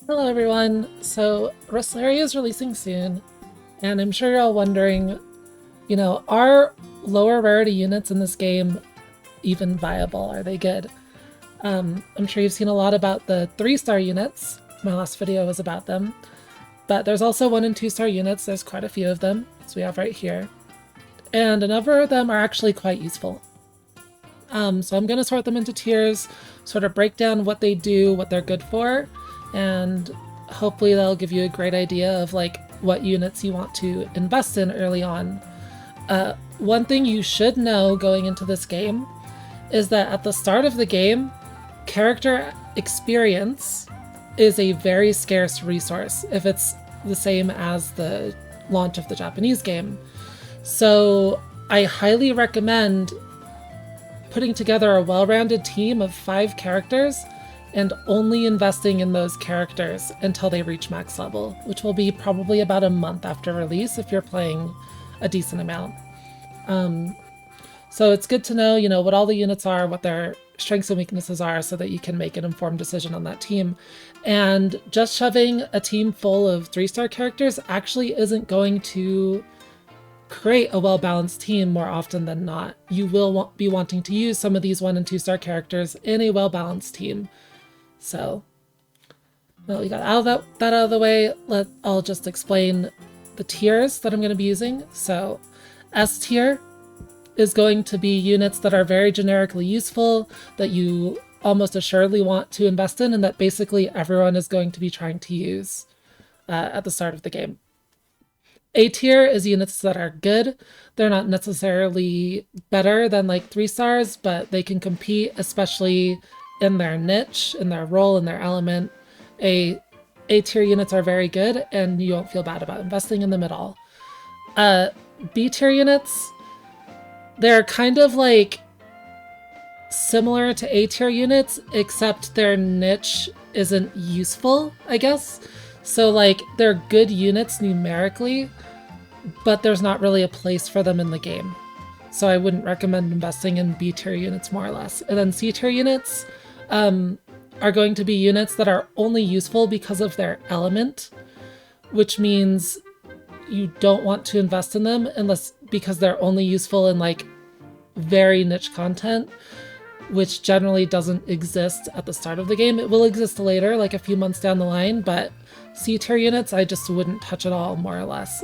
Hello everyone! So, Rosleria is releasing soon, and I'm sure you're all wondering, are lower rarity units in this game even viable? Are they good? I'm sure you've seen a lot about the 3-star units. My last video was about them. But there's also 1 and 2-star units. There's quite a few of them, as we have right here. And a number of them are actually quite useful. So I'm going to sort them into tiers, sort of break down what they do, what they're good for, and hopefully that'll give you a great idea of like what units you want to invest in early on. One thing you should know going into this game is that at the start of the game, character experience is a very scarce resource if it's the same as the launch of the Japanese game. So I highly recommend putting together a well-rounded team of 5 characters and only investing in those characters until they reach max level, which will be probably about a month after release if you're playing a decent amount. So it's good to know, what all the units are, what their strengths and weaknesses are, so that you can make an informed decision on that team. And just shoving a team full of 3-star characters actually isn't going to create a well-balanced team more often than not. You will be wanting to use some of these 1 and 2-star characters in a well-balanced team. So, well, we got that out of the way. I'll just explain the tiers that I'm going to be using. So, S tier is going to be units that are very generically useful, that you almost assuredly want to invest in, and that basically everyone is going to be trying to use at the start of the game. A tier is units that are good. They're not necessarily better than like 3 stars, but they can compete, especially in their niche, in their role, in their element. A tier units are very good, and you won't feel bad about investing in them at all. B tier units, they're kind of like similar to A tier units, except their niche isn't useful, I guess. So like they're good units numerically, but there's not really a place for them in the game. So I wouldn't recommend investing in B tier units more or less. And then C tier units are going to be units that are only useful because of their element, which means you don't want to invest in them because they're only useful in like very niche content, which generally doesn't exist at the start of the game. It will exist later, like a few months down the line, but C tier units I just wouldn't touch at all, more or less.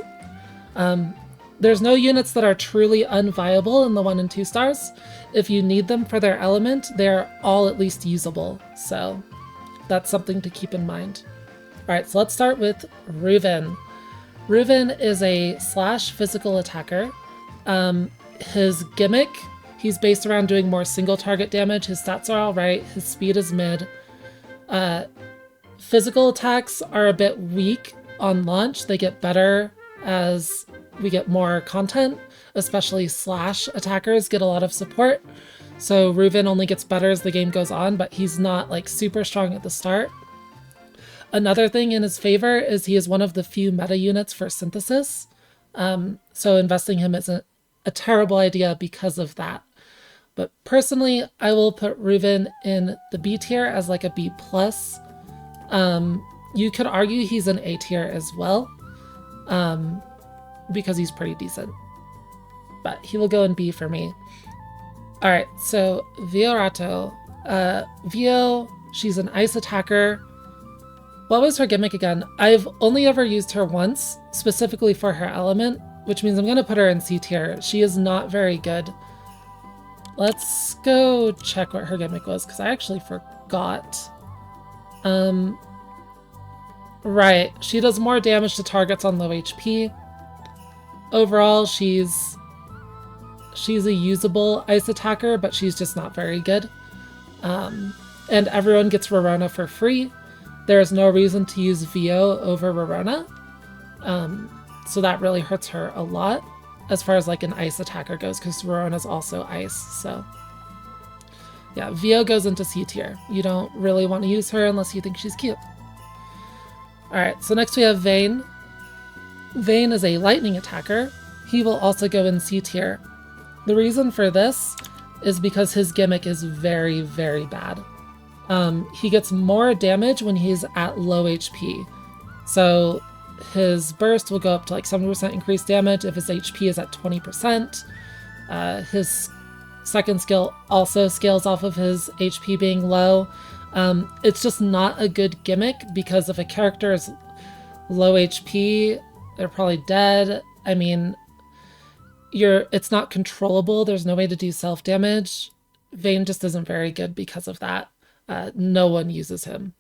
There's no units that are truly unviable in the 1 and 2 stars. If you need them for their element, they're all at least usable, so that's something to keep in mind. Alright, so let's start with Reuven. Reuven is a / physical attacker. His gimmick, he's based around doing more single target damage. His stats are alright, his speed is mid. Physical attacks are a bit weak on launch. They get better as we get more content, especially / attackers get a lot of support. So Reuven only gets better as the game goes on, but he's not like super strong at the start. Another thing in his favor is he is one of the few meta units for synthesis. So investing him isn't a terrible idea because of that. But personally, I will put Reuven in the B tier as like a B+. You could argue he's an A tier as well, because he's pretty decent. But he will go in B for me. Alright, so Viorato. Vio, she's an ice attacker. What was her gimmick again? I've only ever used her once, specifically for her element, which means I'm going to put her in C tier. She is not very good. Let's go check what her gimmick was, because I actually forgot. Right, she does more damage to targets on low HP. Overall, she's a usable ice attacker, but she's just not very good. And everyone gets Rorona for free. There is no reason to use Vio over Rorona. So that really hurts her a lot as far as like an ice attacker goes, because Rorona's also ice. So yeah, Vio goes into C tier. You don't really want to use her unless you think she's cute. Alright, so next we have Vayne. Vayne is a lightning attacker. He will also go in C tier. The reason for this is because his gimmick is very, very bad. He gets more damage when he's at low HP. So his burst will go up to like 70% increased damage if his HP is at 20%. His second skill also scales off of his HP being low. It's just not a good gimmick because if a character is low HP, they're probably dead. I mean, it's not controllable. There's no way to do self-damage. Vayne just isn't very good because of that. No one uses him.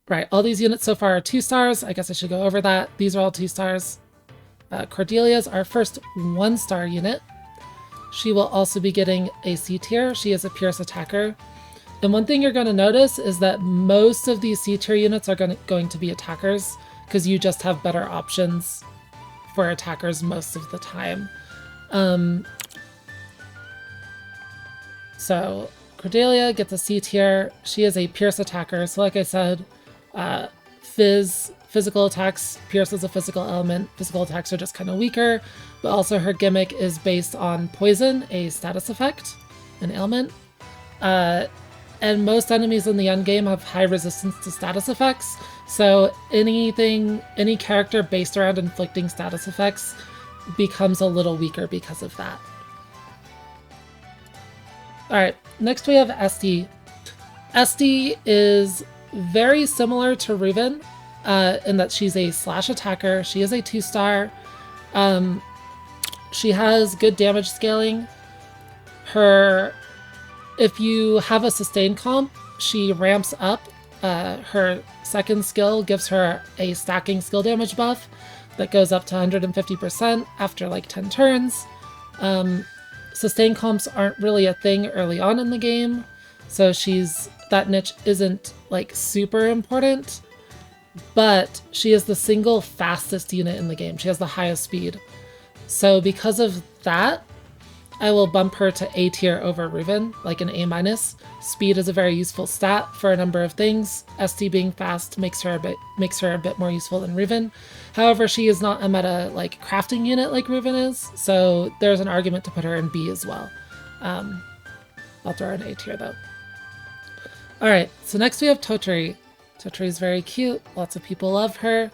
Right, all these units so far are 2 stars. I guess I should go over that. These are all 2 stars. Cordelia's our first 1-star unit. She will also be getting a C tier. She is a Pierce attacker. And one thing you're going to notice is that most of these C tier units are going to be attackers because you just have better options for attackers most of the time. So Cordelia gets a C tier. She is a Pierce attacker. So like I said, physical attacks, Pierce is a physical element. Physical attacks are just kind of weaker, but also her gimmick is based on poison, a status effect, an ailment. And most enemies in the endgame have high resistance to status effects. So any character based around inflicting status effects becomes a little weaker because of that. All right, next we have Esty. Esty is very similar to Reuven in that she's a slash attacker. She is a 2-star. She has good damage scaling. If you have a sustain comp, she ramps up. Her second skill gives her a stacking skill damage buff that goes up to 150% after like 10 turns. Sustain comps aren't really a thing early on in the game, so that niche isn't like super important, but she is the single fastest unit in the game. She has the highest speed. So because of that, I will bump her to A tier over Reuven, like an A-. Speed is a very useful stat for a number of things. ST being fast makes her a bit more useful than Reuven. However, she is not a meta like crafting unit like Reuven is, so there's an argument to put her in B as well. I'll throw her in A tier though. Alright, so next we have Totri. Totri is very cute. Lots of people love her.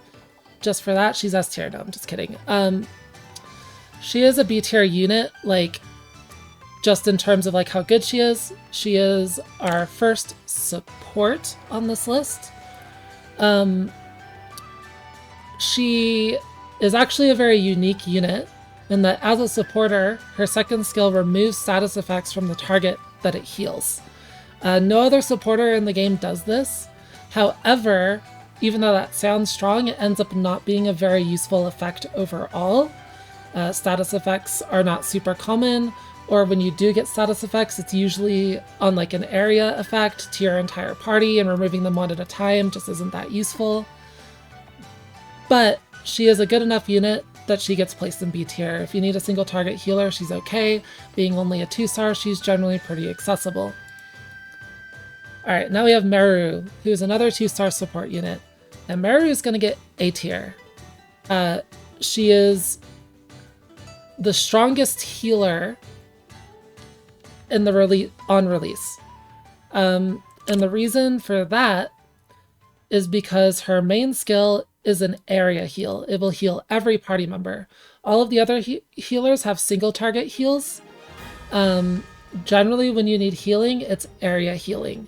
Just for that, she's S tier. No, I'm just kidding. She is a B tier unit, like, just in terms of like how good she is. She is our first support on this list. She is actually a very unique unit in that as a supporter, her second skill removes status effects from the target that it heals. No other supporter in the game does this. However, even though that sounds strong, it ends up not being a very useful effect overall. Status effects are not super common, or when you do get status effects, it's usually on like an area effect to your entire party, and removing them one at a time just isn't that useful. But she is a good enough unit that she gets placed in B tier. If you need a single target healer, she's okay. Being only a 2-star, she's generally pretty accessible. Alright, now we have Meru, who's another 2-star support unit. And Meru is going to get A tier. She is the strongest healer in the on release. And the reason for that is because her main skill is an area heal. It will heal every party member. All of the other healers have single target heals. Generally, when you need healing, it's area healing.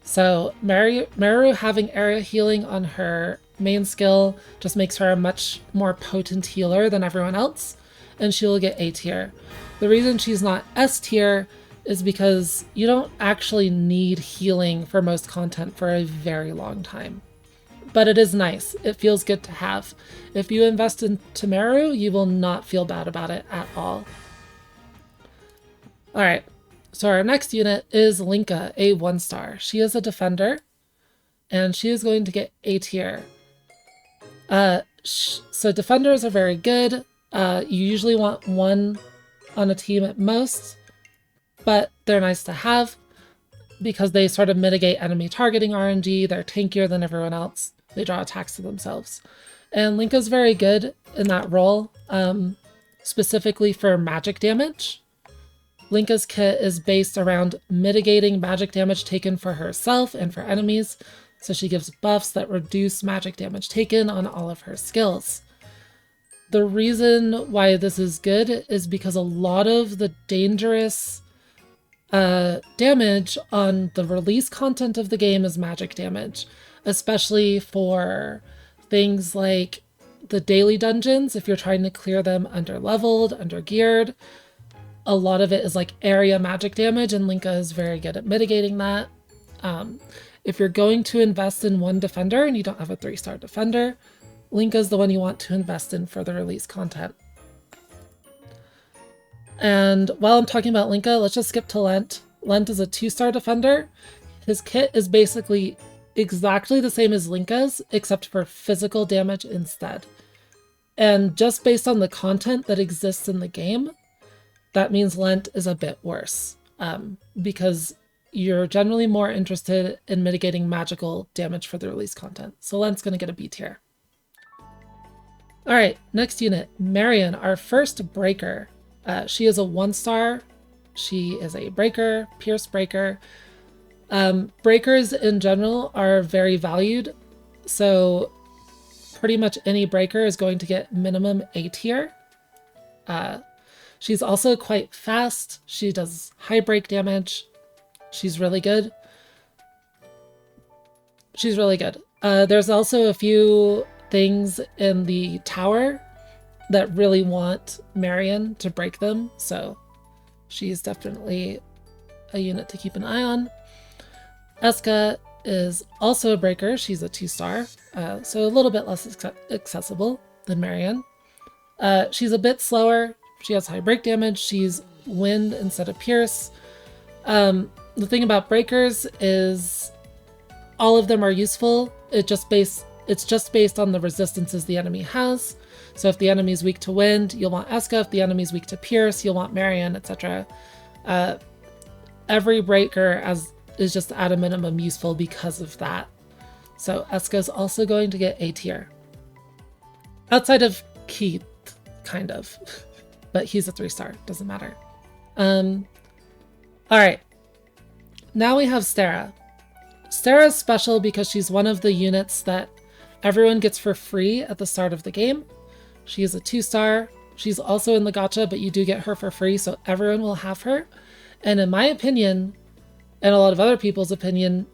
So Meru having area healing on her main skill just makes her a much more potent healer than everyone else, and she will get A tier. The reason she's not S tier is because you don't actually need healing for most content for a very long time. But it is nice. It feels good to have. If you invest in Meru, you will not feel bad about it at all. Alright, so our next unit is Linka, a 1-star. She is a defender, and she is going to get A tier. So defenders are very good. You usually want one on a team at most, but they're nice to have because they sort of mitigate enemy targeting RNG. They're tankier than everyone else. They draw attacks to themselves. And Linka's very good in that role, specifically for magic damage. Linka's kit is based around mitigating magic damage taken for herself and for enemies, so she gives buffs that reduce magic damage taken on all of her skills. The reason why this is good is because a lot of the dangerous damage on the release content of the game is magic damage, especially for things like the daily dungeons. If you're trying to clear them under leveled, under geared, a lot of it is like area magic damage, and Linka is very good at mitigating that. If you're going to invest in one defender and you don't have a 3-star defender, Linka is the one you want to invest in for the release content. And while I'm talking about Linka, let's just skip to Lent. Lent is a 2-star defender. His kit is basically exactly the same as Linka's, except for physical damage instead. And just based on the content that exists in the game, that means Lent is a bit worse, because you're generally more interested in mitigating magical damage for the release content. So Lent's going to get a B tier. All right, next unit, Marion, our first breaker. She is a 1-star. She is a breaker, pierce breaker. Breakers in general are very valued, so pretty much any breaker is going to get minimum A tier. She's also quite fast. She does high break damage. She's really good. She's really good. There's also a few things in the tower that really want Marion to break them, so she's definitely a unit to keep an eye on. Eska is also a breaker. She's a 2-star, so a little bit less accessible than Marion. She's a bit slower. She has high break damage. She's wind instead of pierce. The thing about breakers is all of them are useful. It's just based on the resistances the enemy has. So if the enemy's weak to wind, you'll want Eska. If the enemy's weak to pierce, you'll want Marion, etc. Every breaker is just at a minimum useful because of that. So Eska is also going to get A tier. Outside of Keith, kind of. But he's a 3-star, doesn't matter. All right, now we have Stara. Stara is special because she's one of the units that everyone gets for free at the start of the game. She is a 2-star. She's also in the gacha, but you do get her for free, so everyone will have her. And in my opinion, and a lot of other people's opinion,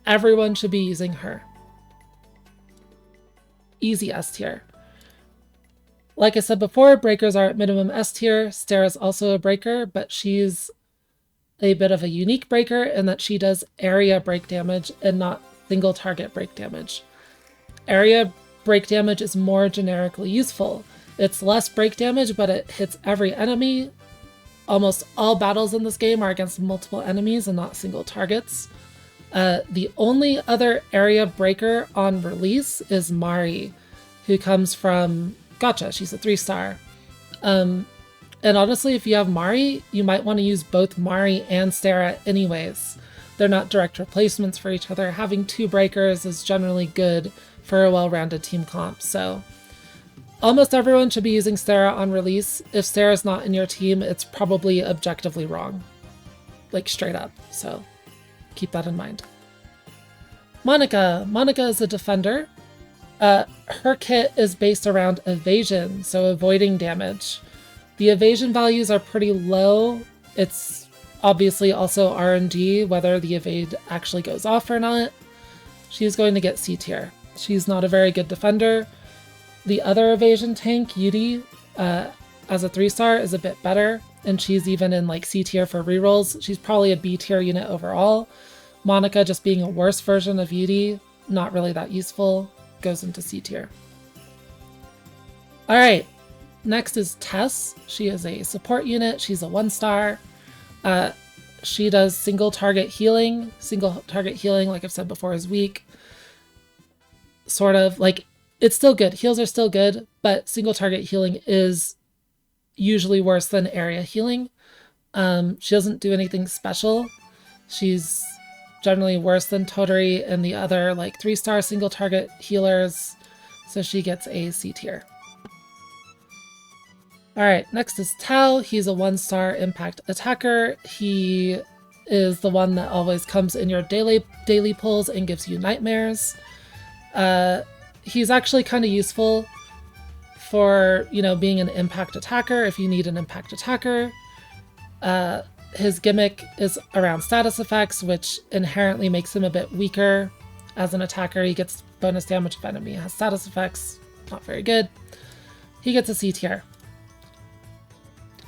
everyone should be using her. Easy S tier. Like I said before, breakers are at minimum S tier. Stara is also a breaker, but she's a bit of a unique breaker in that she does area break damage and not single target break damage. Area break damage is more generically useful. It's less break damage, but it hits every enemy. Almost all battles in this game are against multiple enemies and not single targets. The only other area breaker on release is Mari, who comes from Gacha. She's a 3-star. And honestly, if you have Mari, you might want to use both Mari and Stara anyways. They're not direct replacements for each other. Having 2 breakers is generally good for a well-rounded team comp. So almost everyone should be using Stara on release. If Stara's not in your team, it's probably objectively wrong. Like straight up. So keep that in mind. Monica. Monica is a defender. Her kit is based around evasion, so avoiding damage. The evasion values are pretty low. It's obviously also RNG whether the evade actually goes off or not. She's going to get C tier. She's not a very good defender. The other evasion tank, Yuri, as a 3-star is a bit better, and she's even in like C tier for rerolls. She's probably a B tier unit overall. Monica, just being a worse version of Yuri, not really that useful, goes into C tier. All right, next is Tess. She is a support unit. She's a 1-star. She does single target healing. Single target healing, like I've said before, is weak. Sort of like, it's still good. Heals are still good, but single target healing is usually worse than area healing. She doesn't do anything special. She's generally worse than Toturi and the other like 3-star single target healers, so she gets a C tier. Alright, next is Tao. He's a 1-star impact attacker. He is the one that always comes in your daily pulls and gives you nightmares. He's actually kind of useful for, you know, being an impact attacker if you need an impact attacker. His gimmick is around status effects, which inherently makes him a bit weaker as an attacker. He gets bonus damage if enemy has status effects. Not very good. He gets a C tier.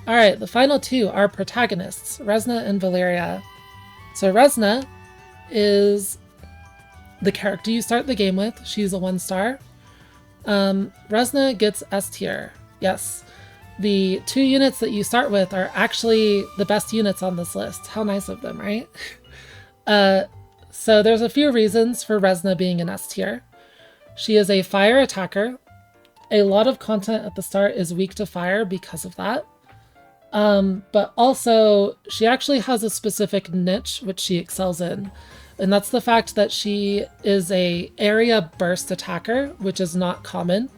Alright, the final two are protagonists, Resna and Valeria. So Resna is the character you start the game with. She's a 1-star. Resna gets S tier. Yes. The 2 units that you start with are actually the best units on this list. How nice of them, right? So there's a few reasons for Resna being an S tier. She is a fire attacker. A lot of content at the start is weak to fire because of that. But also, she actually has a specific niche which she excels in. And that's the fact that she is a area burst attacker, which is not common.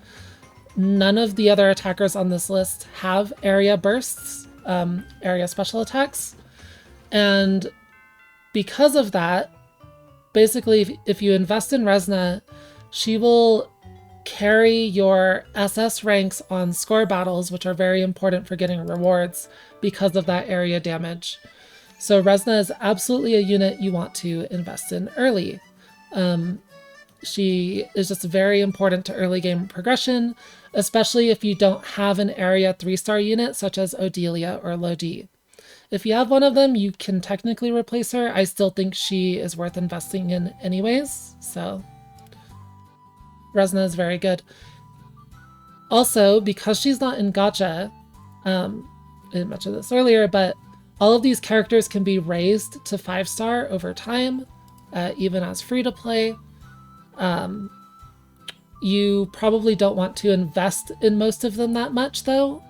None of the other attackers on this list have area bursts, area special attacks. And because of that, basically, if you invest in Resna, she will carry your SS ranks on score battles, which are very important for getting rewards because of that area damage. So Resna is absolutely a unit you want to invest in early. She is just very important to early game progression, especially if you don't have an area 3-star unit such as Odelia or Lodi. If you have one of them, you can technically replace her. I still think she is worth investing in anyways, so Resna is very good. Also, because she's not in gacha, I didn't mention this earlier, but all of these characters can be raised to 5-star over time, even as free-to-play. You probably don't want to invest in most of them that much, though.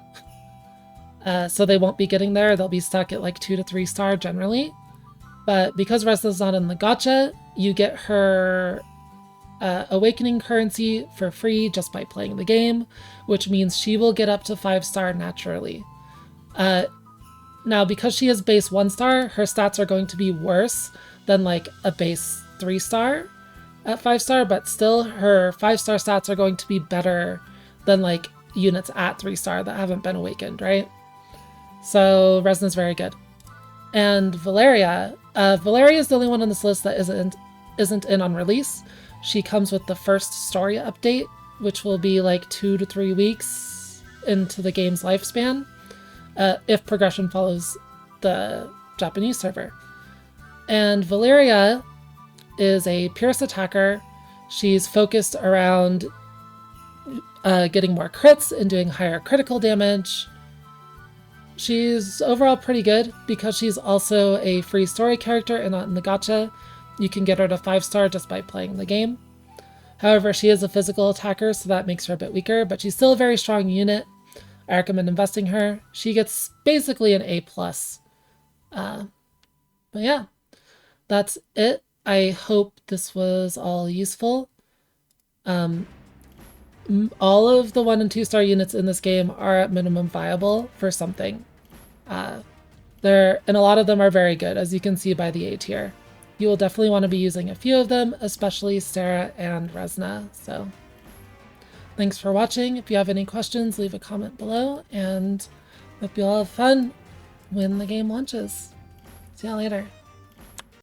So they won't be getting there. They'll be stuck at like 2 to 3-star generally. But because Resna's not in the gacha, you get her awakening currency for free just by playing the game, which means she will get up to 5-star naturally. Now, because she is base 1-star, her stats are going to be worse than like a base 3-star at 5-star, but still her 5-star stats are going to be better than like units at 3-star that haven't been awakened, right? So Resna's very good. And Valeria is the only one on this list that isn't in on release. She comes with the first story update, which will be like 2 to 3 weeks into the game's lifespan, if progression follows the Japanese server. And Valeria is a Pierce attacker. She's focused around getting more crits and doing higher critical damage. She's overall pretty good because she's also a free story character and not in the gacha. You can get her to 5-star just by playing the game. However, she is a physical attacker, so that makes her a bit weaker, but she's still a very strong unit. I recommend investing her. She gets basically an A+. But yeah, that's it. I hope this was all useful. All of the 1 and 2-star units in this game are at minimum viable for something. And a lot of them are very good, as you can see by the A tier. You will definitely want to be using a few of them, especially Sarah and Resna. So thanks for watching. If you have any questions, leave a comment below, and hope you all have fun when the game launches. See y'all later.